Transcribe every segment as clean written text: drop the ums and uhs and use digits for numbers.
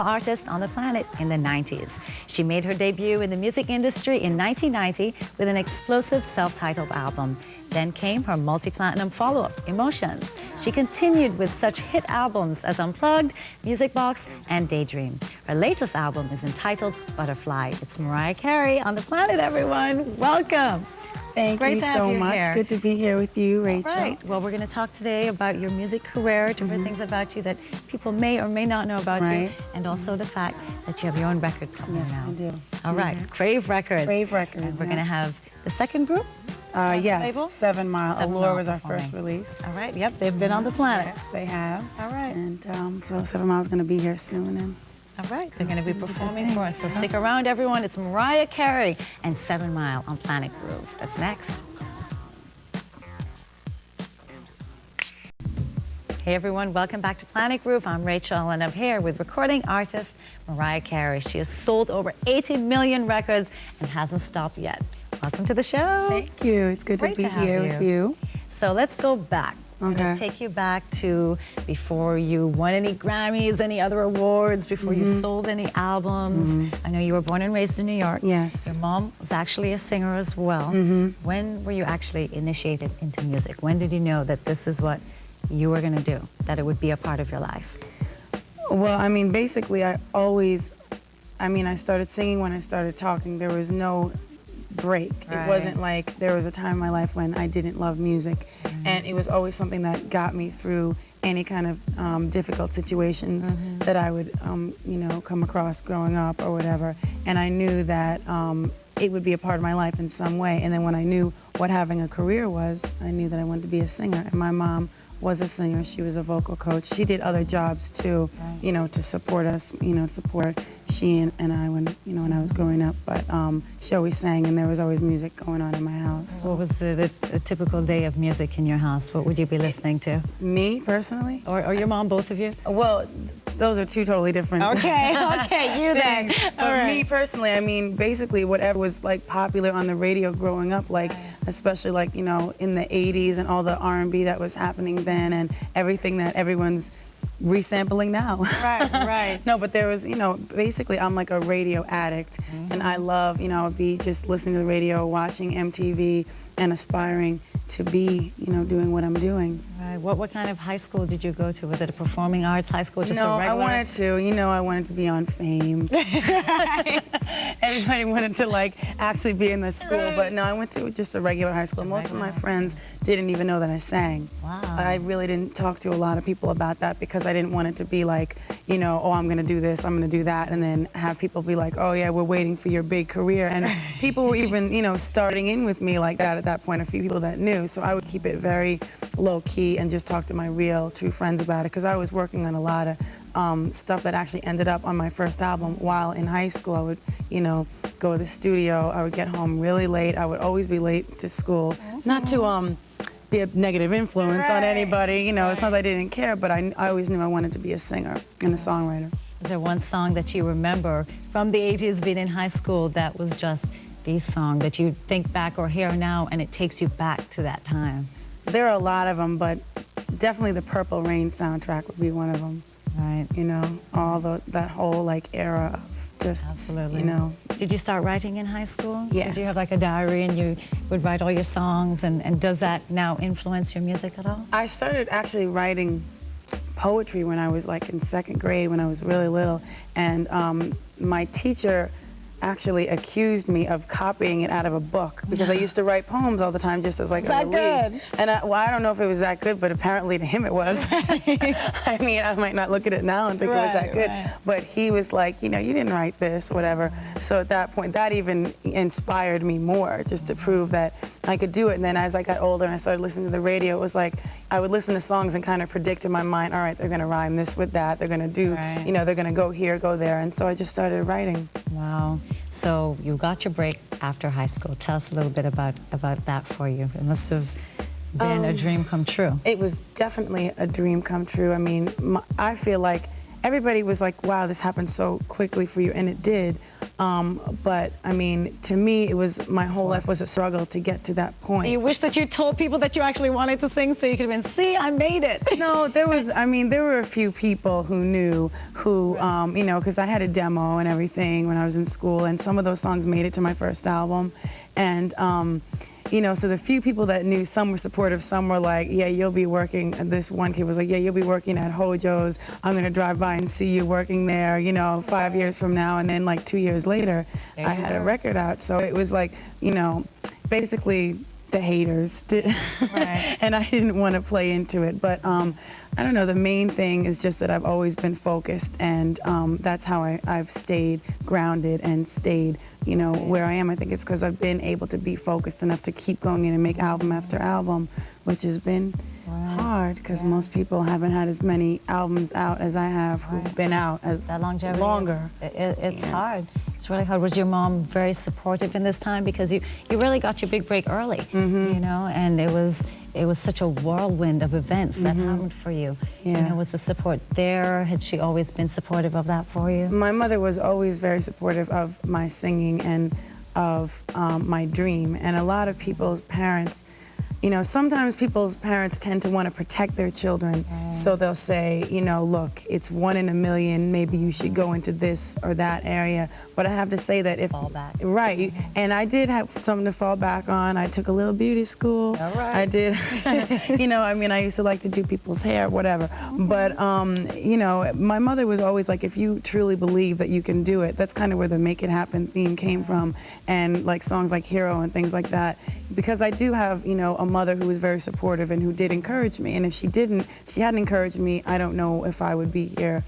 artist on the planet in the 90s. She made her debut in the music industry in 1990 with an explosive self-titled album. Then came her multi-platinum follow-up, Emotions. She continued with such hit albums as Unplugged, Music Box, and Daydream. Her latest album is entitled Butterfly. It's Mariah Carey on the planet, everyone. Welcome. Thank you so much. Here. Good to be here with you, Rachel. All right. Well, we're going to talk today about your music career, different things about you that people may or may not know about you, and also the fact that you have your own record coming out. Yes, I do. All right. Crave Records. Crave Records. And we're going to have the second group? Yes, label? 7 Mile. Allure was our first release. All right. Yep, they've been on the planet. Yes, they have. All right. And so 7 Mile is going to be here soon. And all right, they're going to be performing for us. So stick around, everyone. It's Mariah Carey and 7 Mile on Planet Groove. That's next. Hey everyone, welcome back to Planet Groove. I'm Rachel and I'm here with recording artist Mariah Carey. She has sold over 80 million records and hasn't stopped yet. Welcome to the show. Thank you. It's good to be here with you. So let's go back. I'm going to take you back to before you won any Grammys, any other awards, before you sold any albums. I know you were born and raised in New York. Yes. Your mom was actually a singer as well. When were you actually initiated into music? When did you know that this is what you were going to do, that it would be a part of your life? Well, I mean, basically, I started singing when I started talking. There was no break. It wasn't like there was a time in my life when I didn't love music. And it was always something that got me through any kind of difficult situations that I would, you know, come across growing up or whatever. And I knew that it would be a part of my life in some way. And then when I knew what having a career was, I knew that I wanted to be a singer. And my mom was a singer. She was a vocal coach. She did other jobs too, you know, to support us, you know, support she and I when, you know, when I was growing up. But she always sang, and there was always music going on in my house. What was the typical day of music in your house? What would you be listening to? Me, personally? Or your mom, both of you? Well, those are two totally different Okay, you then. But me personally, I mean, basically whatever was like popular on the radio growing up, like especially like, you know, in the 80s and all the R&B that was happening then and everything that everyone's resampling now. Right. No, but there was, you know, basically I'm like a radio addict and I love, you know, I would be just listening to the radio, watching MTV and aspiring to be, you know, doing what I'm doing. Right. What kind of high school did you go to? Was it a performing arts high school, just a regular? No, I wanted to, you know, I wanted to be on Fame. Everybody wanted to like actually be in the school, but no, I went to just a regular high school. Most of my friends didn't even know that I sang. Wow. I really didn't talk to a lot of people about that because I didn't want it to be like, you know, oh, I'm going to do this, I'm going to do that, and then have people be like, oh yeah, we're waiting for your big career. And people were even, you know, starting in with me like that at that point, a few people that knew. So I would keep it very low key and just talk to my real, true friends about it because I was working on a lot of stuff that actually ended up on my first album. While in high school, I would, you know, go to the studio. I would get home really late. I would always be late to school. Not to be a negative influence on anybody. You know, it's not that I didn't care, but I always knew I wanted to be a singer and a songwriter. Is there one song that you remember from the 80s being in high school that was just the song that you think back or hear now and it takes you back to that time? There are a lot of them, but definitely the Purple Rain soundtrack would be one of them. Right. You know, all that whole like era of just, absolutely. You know. Did you start writing in high school? Yeah. Did you have like a diary and you would write all your songs and does that now influence your music at all? I started actually writing poetry when I was like in 2nd grade when I was really little, and my teacher actually accused me of copying it out of a book because I used to write poems all the time just as like a release. Good? And well, I don't know if it was that good, but apparently to him it was. I mean, I might not look at it now and think it was that good, but he was like, you know, you didn't write this, whatever. So at that point, that even inspired me more just to prove that I could do it. And then as I got older and I started listening to the radio, it was like I would listen to songs and kind of predict in my mind, all right, they're going to rhyme this with that, they're going to do, you know, they're going to go here, go there. And so I just started writing. Wow. So you got your break after high school. Tell us a little bit about that for you. It must have been a dream come true. It was definitely a dream come true. I mean, I feel like everybody was like, wow, this happened so quickly for you, and it did. But I mean, to me, it was my whole life was a struggle to get to that point. Do you wish that you told people that you actually wanted to sing so you could have been, see, I made it? No, there were a few people who knew, you know, because I had a demo and everything when I was in school, and some of those songs made it to my first album. And, you know, so the few people that knew, some were supportive, some were like, yeah, you'll be working, and this one kid was like, yeah, you'll be working at Hojo's. I'm going to drive by and see you working there, you know, 5 years from now. And then like 2 years later, I had a record out. So it was like, you know, basically the haters did. Right. And I didn't want to play into it. But I don't know, the main thing is just that I've always been focused, and that's how I've stayed grounded and stayed, you know, where I am. I think it's because I've been able to be focused enough to keep going in and make album after album, which has been hard because most people haven't had as many albums out as I have who've been out as that longevity longer. It's hard. It's really hard. Was your mom very supportive in this time? Because you really got your big break early, you know, and it was such a whirlwind of events that happened for you. Yeah. You know, was the support there? Had she always been supportive of that for you? My mother was always very supportive of my singing and of my dream. And a lot of people's parents, you know, sometimes people's parents tend to want to protect their children. So they'll say, you know, look, it's 1 in a million, maybe you should go into this or that area. But I have to say that if... Fall back. Right. And I did have something to fall back on. I took a little beauty school. All right. I did. You know, I mean, I used to like to do people's hair, whatever. But, you know, my mother was always like, if you truly believe that you can do it, that's kind of where the Make It Happen theme came from. And like songs like Hero and things like that. Because I do have, you know, a mother who was very supportive and who did encourage me. And if she hadn't encouraged me, I don't know if I would be here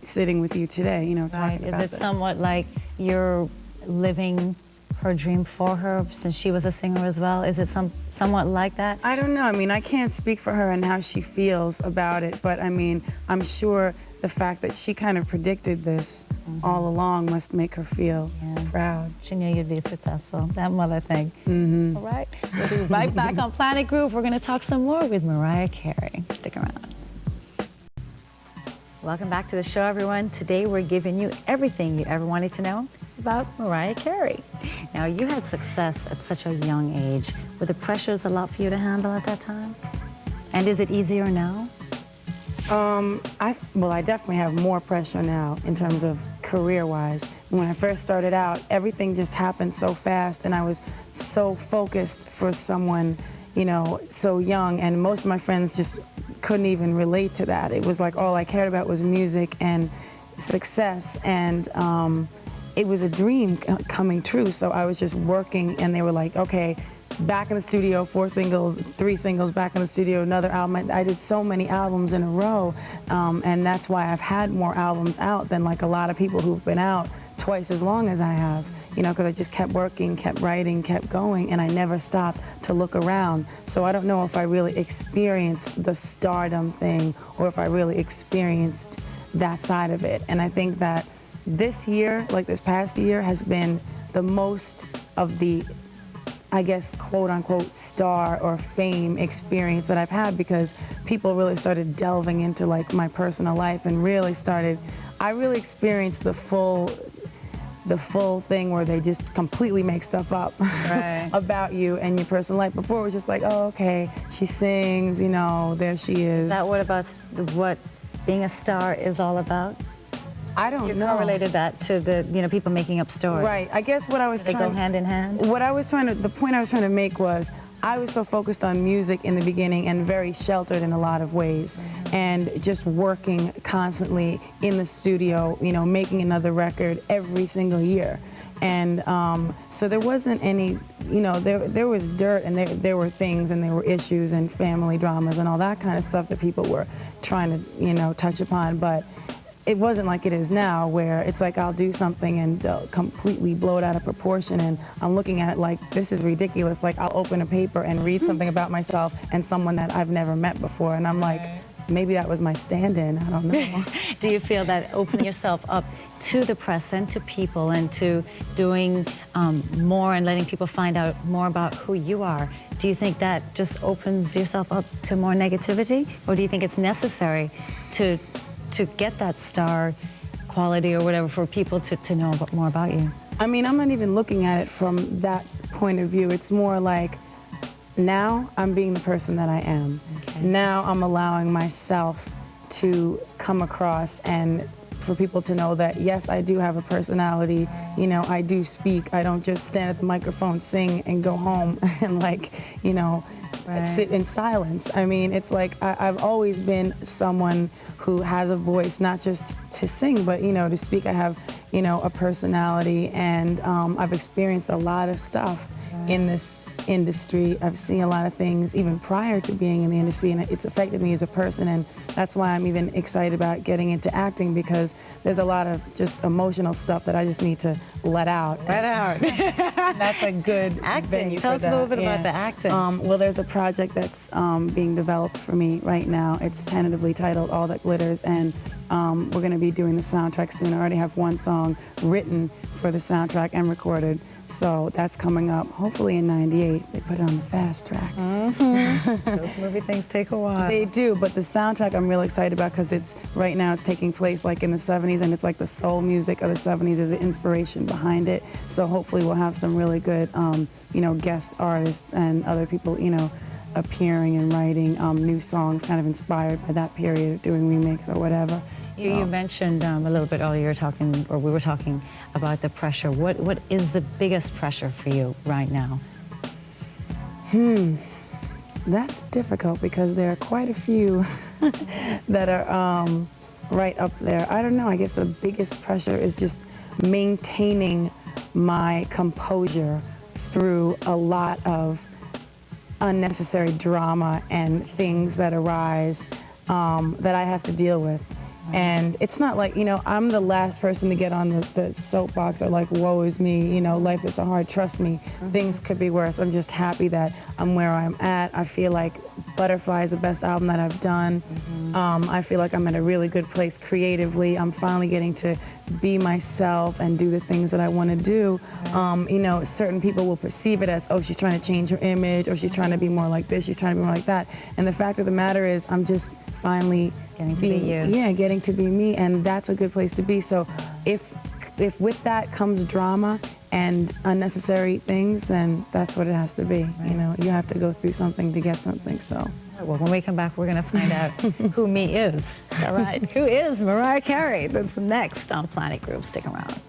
sitting with you today, you know, talking about this. Is it somewhat like you're living her dream for her since she was a singer as well? Is it somewhat like that? I don't know. I mean, I can't speak for her and how she feels about it, but I mean, I'm sure the fact that she kind of predicted this all along must make her feel proud. She knew you'd be successful. That mother thing. All right. We'll be right back on Planet Groove. We're going to talk some more with Mariah Carey. Stick around. Welcome back to the show, everyone. Today we're giving you everything you ever wanted to know about Mariah Carey. Now, you had success at such a young age. Were the pressures a lot for you to handle at that time? And is it easier now? I definitely have more pressure now in terms of career-wise. When I first started out, everything just happened so fast, and I was so focused for someone, you know, so young, and most of my friends just couldn't even relate to that. It was like all I cared about was music and success, and it was a dream coming true. So I was just working, and they were like, okay, back in the studio, 4 singles, 3 singles, back in the studio, another album. I did so many albums in a row, and that's why I've had more albums out than like a lot of people who've been out twice as long as I have. You know, because I just kept working, kept writing, kept going, and I never stopped to look around. So I don't know if I really experienced the stardom thing or if I really experienced that side of it. And I think that this year, like this past year, has been the most of the, I guess, quote unquote, star or fame experience that I've had, because people really started delving into like my personal life and really started, I really experienced the full thing where they just completely make stuff up about you and your personal life. Before it was just like, oh, okay, she sings, you know, there she is. Is that what being a star is all about? I don't know. You correlated that to the, you know, people making up stories. Right. I guess what I was trying... They go hand in hand? The point I was trying to make was, I was so focused on music in the beginning and very sheltered in a lot of ways, and just working constantly in the studio, you know, making another record every single year. And so there wasn't any, you know, there was dirt, and there were things, and there were issues and family dramas and all that kind of stuff that people were trying to, you know, touch upon. But it wasn't like it is now, where it's like I'll do something and they'll completely blow it out of proportion, and I'm looking at it like, this is ridiculous. Like, I'll open a paper and read something about myself and someone that I've never met before, and I'm like, maybe that was my stand-in, I don't know. Do you feel that opening yourself up to the press and to people and to doing more and letting people find out more about who you are, do you think that just opens yourself up to more negativity? Or do you think it's necessary to get that star quality or whatever for people to know more about you? I mean, I'm not even looking at it from that point of view. It's more like, now I'm being the person that I am. Okay. Now I'm allowing myself to come across and for people to know that, yes, I do have a personality. You know, I do speak. I don't just stand at the microphone, sing, and go home and, like, you know, sit in silence. I mean, it's like I've always been someone who has a voice, not just to sing, but, you know, to speak. I have, you know, a personality, and I've experienced a lot of stuff in this industry. I've seen a lot of things even prior to being in the industry, and it's affected me as a person, and that's why I'm even excited about getting into acting, because there's a lot of just emotional stuff that I just need to let out. Let out. That's a good acting. venue Tell for us that. a little bit about the acting. Well, there's a project that's being developed for me right now. It's tentatively titled All That Glitters, and we're going to be doing the soundtrack soon. I already have one song written for the soundtrack and recorded. So that's coming up, hopefully in '98. They put it on the fast track. Those movie things take a while. They do, but the soundtrack I'm really excited about, because it's right now it's taking place like in the '70s, and it's like the soul music of the '70s is the inspiration behind it. So hopefully we'll have some really good, you know, guest artists and other people, you know, appearing and writing new songs kind of inspired by that period, doing remakes or whatever. You mentioned a little bit earlier we were talking about the pressure. What is the biggest pressure for you right now? That's difficult, because there are quite a few that are right up there. I don't know, I guess the biggest pressure is just maintaining my composure through a lot of unnecessary drama and things that arise that I have to deal with. And it's not like, you know, I'm the last person to get on the soapbox or like, woe is me, you know, life is so hard, trust me, things could be worse. I'm just happy that I'm where I'm at. I feel like Butterfly is the best album that I've done. I feel like I'm in a really good place creatively. I'm finally getting to be myself and do the things that I want to do. You know, certain people will perceive it as, oh, she's trying to change her image, or she's trying to be more like this, she's trying to be more like that. And the fact of the matter is, I'm just finally getting to be you. Yeah, getting to be me, and that's a good place to be. So if with that comes drama and unnecessary things, then that's what it has to be. You know, you have to go through something to get something, so. Well, when we come back, we're going to find out who me is. All right? Who is Mariah Carey? That's next on Planet Group. Stick around.